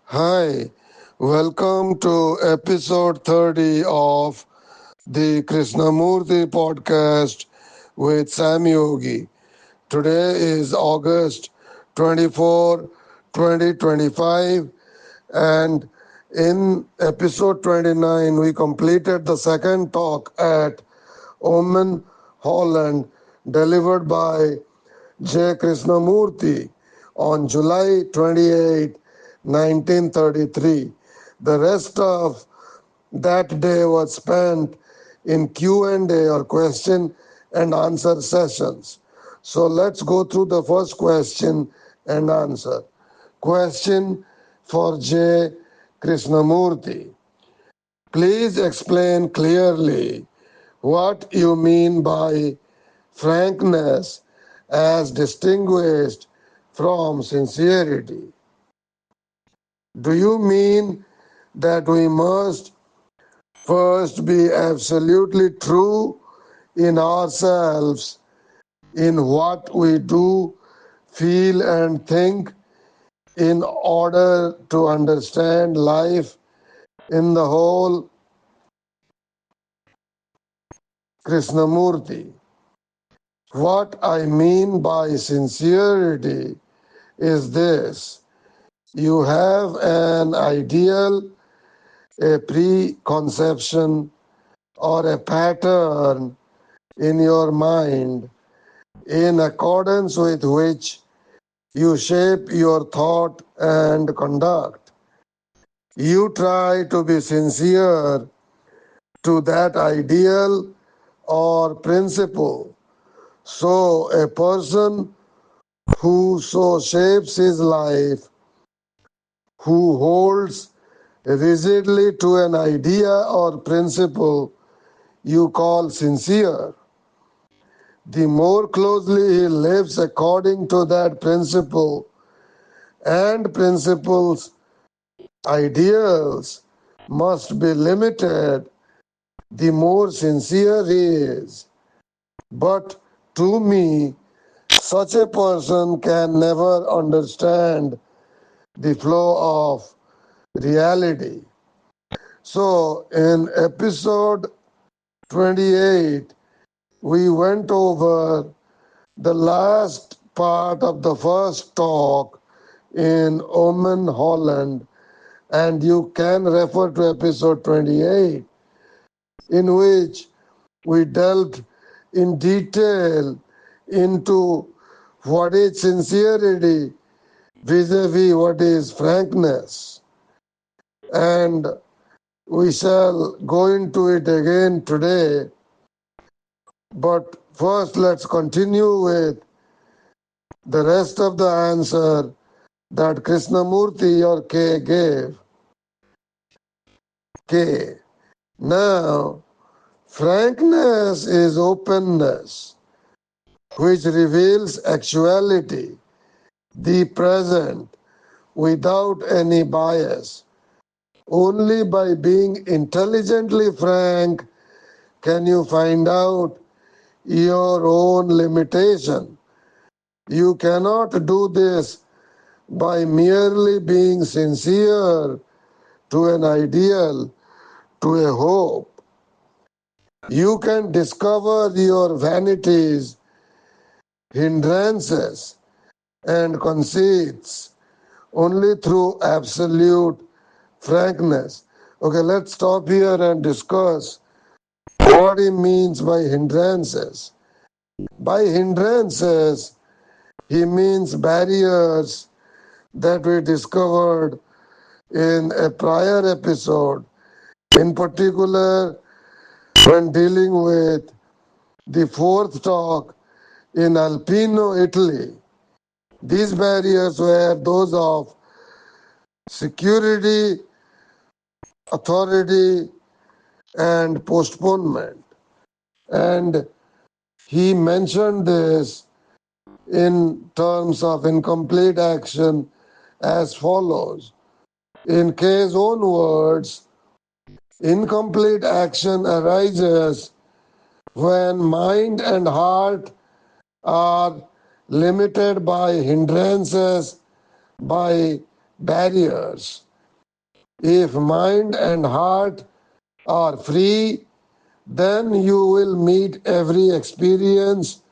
Hi, welcome to episode 30 of the Krishnamurti podcast with Sam Yogi. Today is August 24, 2025, and in episode 29, we completed the second talk at Ommen, Holland, delivered by J. Krishnamurti on July 28, 1933. The rest of that day was spent in Q&A or question and answer sessions. So let's go through the first question and answer. Question for J. Krishnamurti. Please explain clearly what you mean by frankness as distinguished from sincerity. Do you mean that we must first be absolutely true in ourselves, in what we do, feel, and think, in order to understand life in the whole? Krishnamurti. What I mean by sincerity is this: you have an ideal, a preconception, or a pattern in your mind in accordance with which you shape your thought and conduct. You try to be sincere to that ideal or principle. So, a person who so shapes his life, who holds rigidly to an idea or principle you call sincere, the more closely he lives according to that principle and principles, ideals must be limited, the more sincere he is. But to me, such a person can never understand the flow of reality. So, in episode 28, we went over the last part of the first talk in Ommen, Holland, and you can refer to episode 28, in which we delved in detail into what is sincerity vis-a-vis what is frankness. And we shall go into it again today. But first, let's continue with the rest of the answer that Krishnamurti or K gave. K. Now, frankness is openness, which reveals actuality, the present, without any bias. Only by being intelligently frank can you find out your own limitation. You cannot do this by merely being sincere to an ideal, to a hope. You can discover your vanities, hindrances, and conceits only through absolute frankness. Okay, let's stop here and discuss what he means by hindrances. By hindrances, he means barriers that we discovered in a prior episode, in particular when dealing with the fourth talk in Alpino, Italy. These barriers were those of security, authority, and postponement. And he mentioned this in terms of incomplete action as follows. In K's own words, incomplete action arises when mind and heart are limited by hindrances, by barriers. If mind and heart are free, then you will meet every experience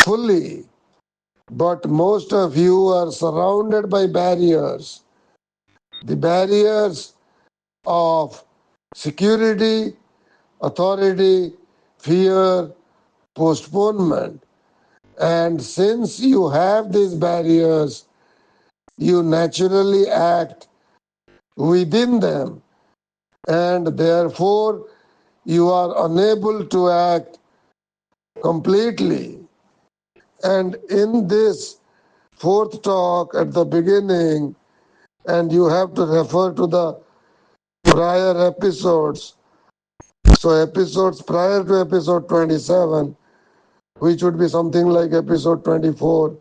fully. But most of you are surrounded by barriers. The barriers of security, authority, fear, postponement. And since you have these barriers, you naturally act within them, and therefore you are unable to act completely. And in this fourth talk at the beginning, and you have to refer to the prior episodes. So, episodes prior to episode 27, which would be something like episode 24,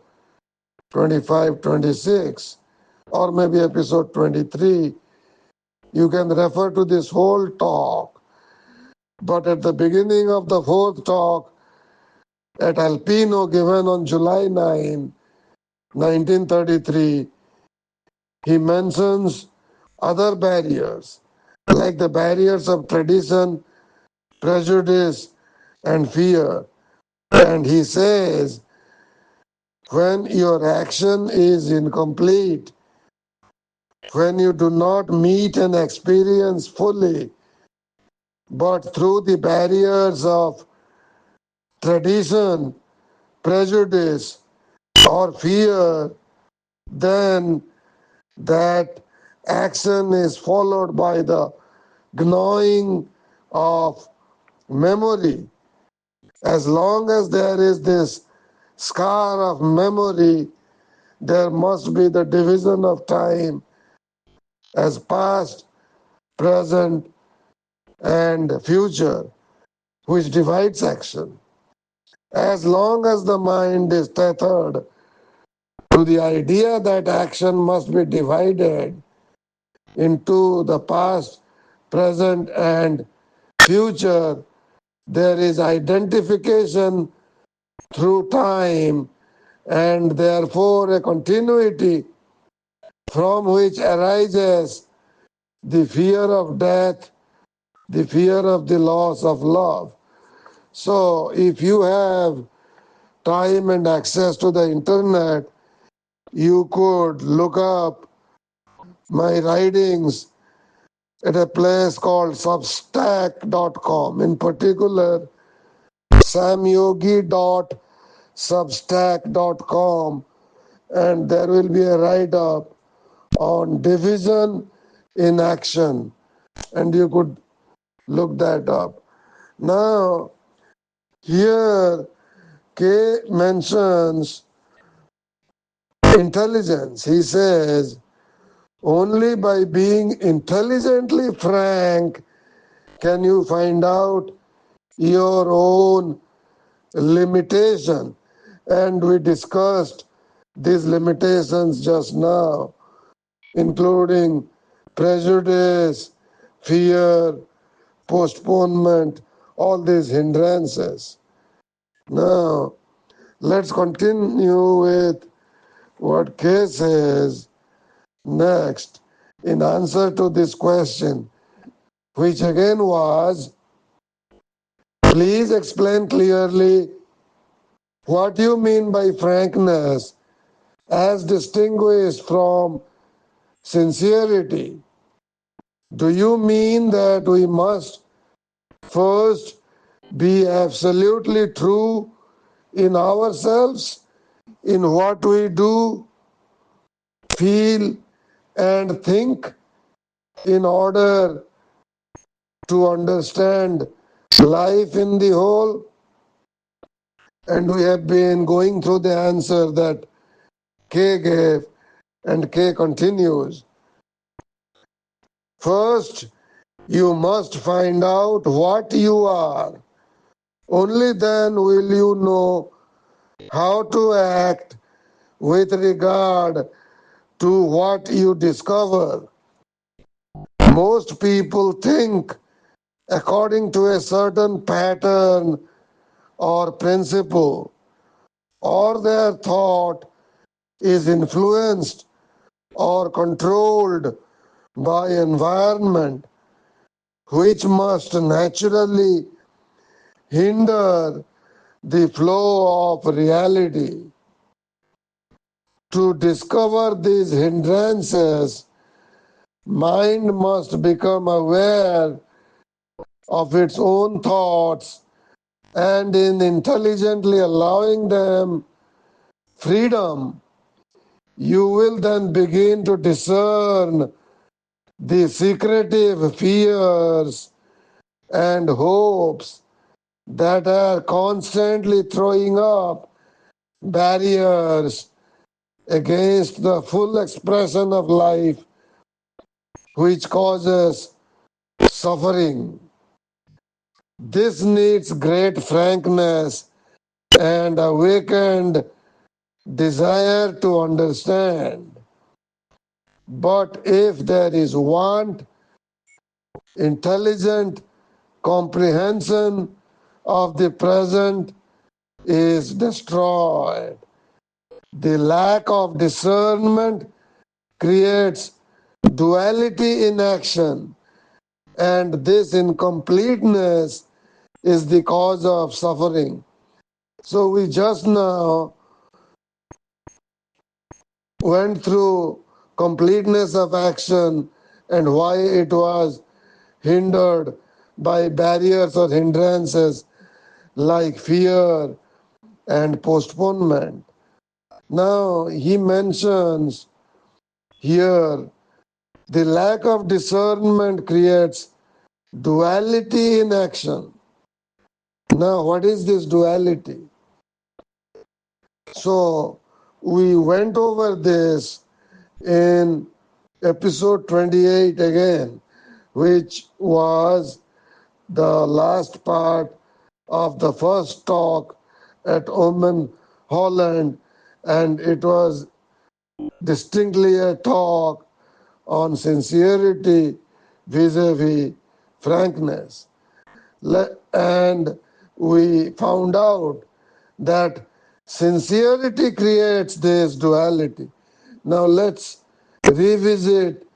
25, 26, or maybe episode 23, you can refer to this whole talk. But at the beginning of the fourth talk at Alpino, given on July 9, 1933, he mentions other barriers, like the barriers of tradition, prejudice, and fear. And he says, when your action is incomplete, when you do not meet an experience fully, but through the barriers of tradition, prejudice, or fear, then that action is followed by the gnawing of memory. As long as there is this scar of memory, there must be the division of time as past, present, and future, which divides action. As long as the mind is tethered to the idea that action must be divided into the past, present, and future, there is identification through time and therefore a continuity from which arises the fear of death, the fear of the loss of love. So, if you have time and access to the internet, you could look up my writings at a place called substack.com. In particular, samyogi.substack.com, and there will be a write up on division in action, and you could look that up. Now, here K mentions intelligence. He says, only by being intelligently frank can you find out your own limitation. And we discussed these limitations just now, including prejudice, fear, postponement, all these hindrances. Now, let's continue with what K says next in answer to this question, which again was, please explain clearly what you mean by frankness as distinguished from sincerity. Do you mean that we must first be absolutely true in ourselves, in what we do, feel, and think, in order to understand life in the whole? And we have been going through the answer that K gave, and K continues. First, you must find out what you are. Only then will you know how to act with regard to what you discover. Most people think according to a certain pattern or principle, or their thought is influenced or controlled by environment, which must naturally hinder the flow of reality. To discover these hindrances, mind must become aware of its own thoughts, and in intelligently allowing them freedom, you will then begin to discern the secretive fears and hopes that are constantly throwing up barriers against the full expression of life, which causes suffering. This needs great frankness and awakened desire to understand. But if there is want, intelligent comprehension of the present is destroyed. The lack of discernment creates duality in action, and this incompleteness is the cause of suffering. So we just now went through completeness of action and why it was hindered by barriers or hindrances like fear and postponement. Now he mentions here the lack of discernment creates duality in action. Now, what is this duality? So, we went over this in episode 28 again, which was the last part of the first talk at Ommen, Holland, and it was distinctly a talk on sincerity vis-a-vis frankness. And we found out that sincerity creates this duality. Now let's revisit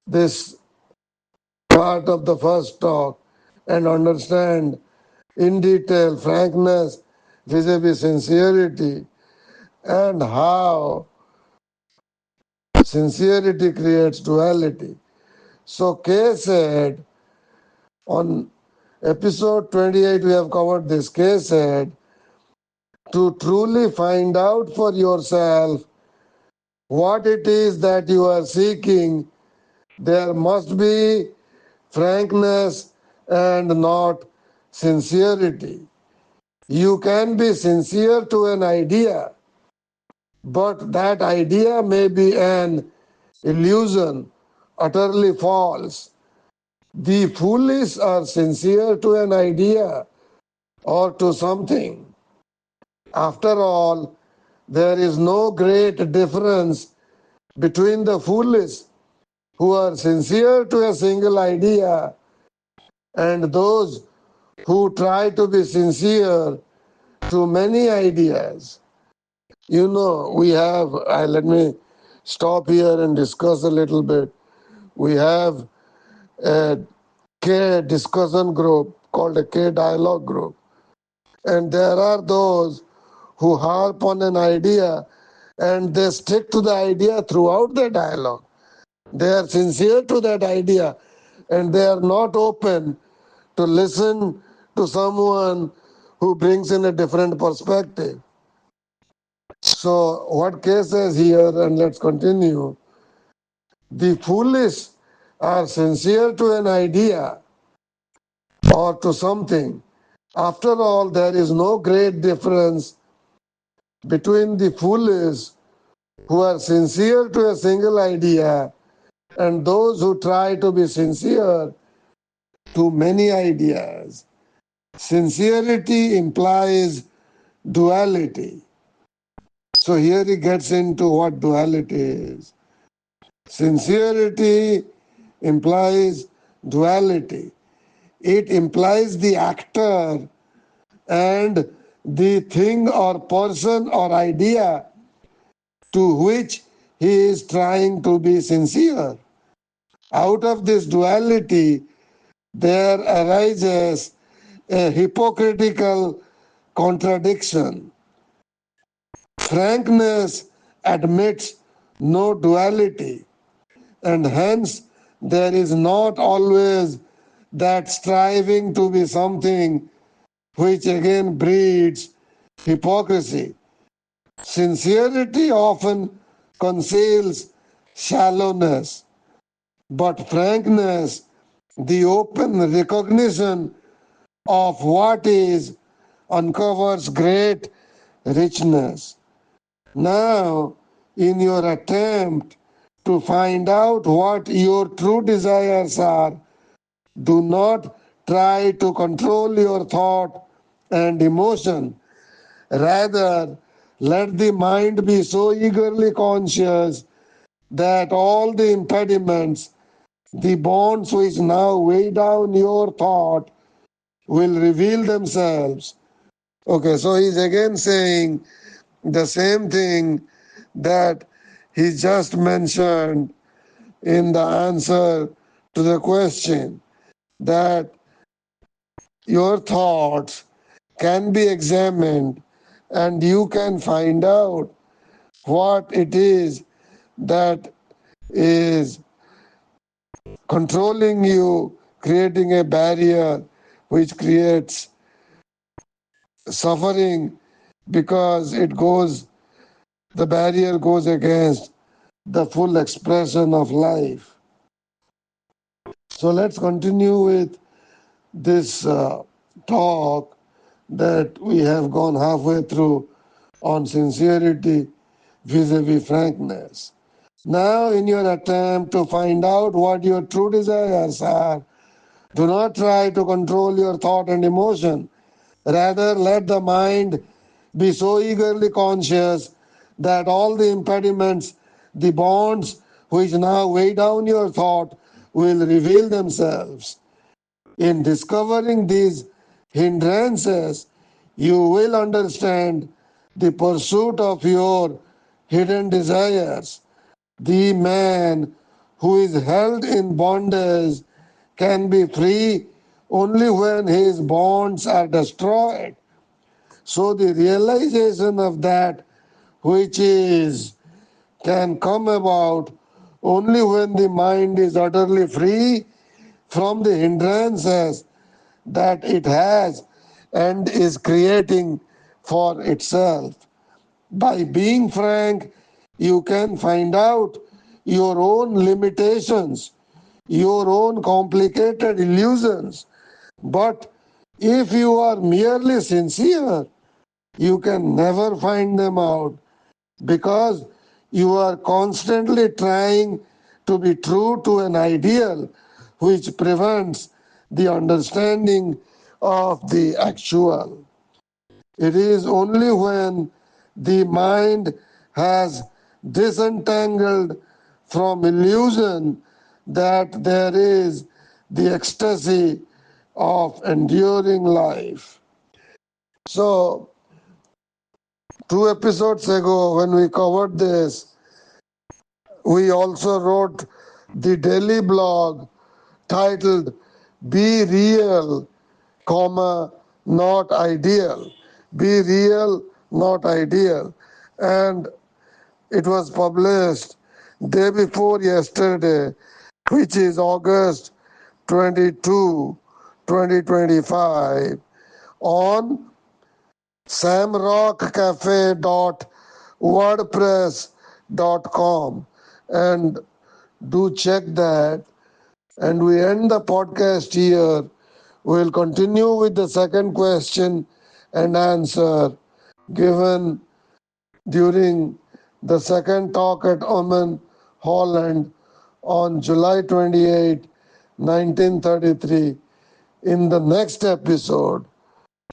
this part of the first talk and understand in detail frankness vis-a-vis sincerity and how sincerity creates duality. So Kay said, on episode 28 we have covered this. Kay said, to truly find out for yourself what it is that you are seeking, there must be frankness and not sincerity. You can be sincere to an idea, but that idea may be an illusion, utterly false. The foolish are sincere to an idea or to something. After all, there is no great difference between the foolish who are sincere to a single idea and those who try to be sincere to many ideas. You know, we have, let me stop here and discuss a little bit. We have a K discussion group called a K dialogue group. And there are those who harp on an idea and they stick to the idea throughout the dialogue. They are sincere to that idea and they are not open to listen to someone who brings in a different perspective. So, what Kay says here, and let's continue, the foolish are sincere to an idea or to something. After all, there is no great difference between the foolish who are sincere to a single idea and those who try to be sincere to many ideas. Sincerity implies duality. So here he gets into what duality is. Sincerity implies duality. It implies the actor and the thing or person or idea to which he is trying to be sincere. Out of this duality, there arises a hypocritical contradiction. Frankness admits no duality, and hence there is not always that striving to be something which again breeds hypocrisy. Sincerity often conceals shallowness, but frankness, the open recognition of what is, uncovers great richness. Now, in your attempt to find out what your true desires are, do not try to control your thought and emotion. Rather, let the mind be so eagerly conscious that all the impediments, the bonds which now weigh down your thought, will reveal themselves. Okay, so he's again saying the same thing that he just mentioned in the answer to the question, that your thoughts can be examined and you can find out what it is that is controlling you, creating a barrier which creates suffering because the barrier goes against the full expression of life. So let's continue with this talk that we have gone halfway through on sincerity vis-a-vis frankness. Now, in your attempt to find out what your true desires are, do not try to control your thought and emotion. Rather, let the mind be so eagerly conscious that all the impediments, the bonds which now weigh down your thought, will reveal themselves. In discovering these hindrances, you will understand the pursuit of your hidden desires. The man who is held in bondage can be free only when his bonds are destroyed. So the realization of that which is can come about only when the mind is utterly free from the hindrances that it has and is creating for itself. By being frank, you can find out your own limitations, your own complicated illusions. But if you are merely sincere, you can never find them out because you are constantly trying to be true to an ideal which prevents the understanding of the actual. It is only when the mind has disentangled from illusion that there is the ecstasy of enduring life. So, 2 episodes ago, when we covered this, we also wrote the daily blog titled Be Real, comma, Not Ideal. Be Real, Not Ideal. And it was published day before yesterday, which is August 22, 2025, on samrockcafe.wordpress.com, and do check that. And we end the podcast here. We'll continue with the second question and answer given during the second talk at Ommen, Holland on July 28, 1933, in the next episode,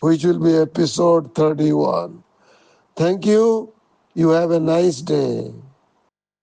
which will be episode 31. Thank you. You have a nice day.